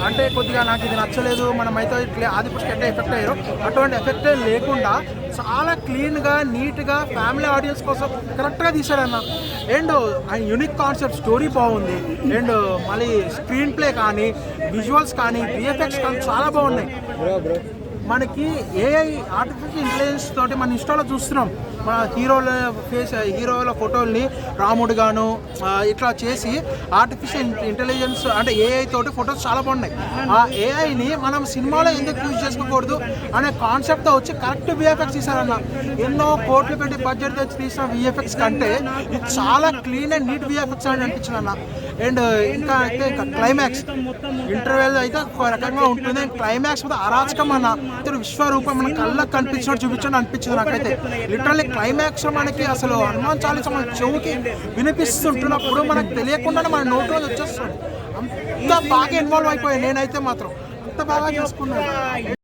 అంటే కొద్దిగా నాకు ఇది నచ్చలేదు మనమైతే ఆదిపుష్కి ఎట్లా ఎఫెక్ట్ అయ్యారో అటువంటి ఎఫెక్టే లేకుండా చాలా క్లీన్గా నీట్గా ఫ్యామిలీ ఆడియన్స్ కోసం కరెక్ట్గా తీశాడన్న. అండ్ యూనిక్ కాన్సెప్ట్, స్టోరీ బాగుంది. అండ్ మళ్ళీ స్క్రీన్ ప్లే కానీ విజువల్స్ కానీ విఎఫ్ఎక్స్ కానీ చాలా బాగున్నాయి. మనకి ఏఐ ఆర్టిఫిషియల్ ఇంటెలిజెన్స్ తోటి మన ఇన్స్టాలో చూస్తున్నాం. మన హీరోల ఫోటోల్ని రాముడు గాను ఇట్లా చేసి ఆర్టిఫిషియల్ ఇంటెలిజెన్స్ అంటే ఏఐ తోటి ఫొటోస్ చాలా బాగున్నాయి. ఆ ఏఐని మనం సినిమాలో ఎందుకు యూజ్ చేసుకోకూడదు అనే కాన్సెప్ట్తో వచ్చి కరెక్ట్ విఎఫ్ఎక్స్ తీసారన్న. ఎన్నో కోట్లు పెట్టి బడ్జెట్ తెచ్చి తీసిన విఎఫ్ఎక్స్ కంటే ఇది చాలా క్లీన్ అండ్ నీట్ విఎఫ్ఎక్స్ అని అనిపించింది అన్న. అండ్ ఇంకా అయితే క్లైమాక్స్ ఇంటర్వెల్ అయితే ఒక రకంగా ఉంటుంది. క్లైమాక్స్ మీద అరాచకం అన్న, విశ్వరూపం మన కళ్ళకు కనిపించినట్టు చూపించడం అనిపించింది నాకైతే. లిటరల్లీ క్లైమాక్స్ మనకి అసలు హనుమాన్ చాలీసా మన చెవుకి వినిపిస్తుంటున్నప్పుడు మనకు తెలియకుండానే మన నోట్లో వచ్చేస్తుంది. అంత బాగా ఇన్వాల్వ్ అయిపోయాయి నేనైతే మాత్రం. అంత బాగా చేసుకున్నాను.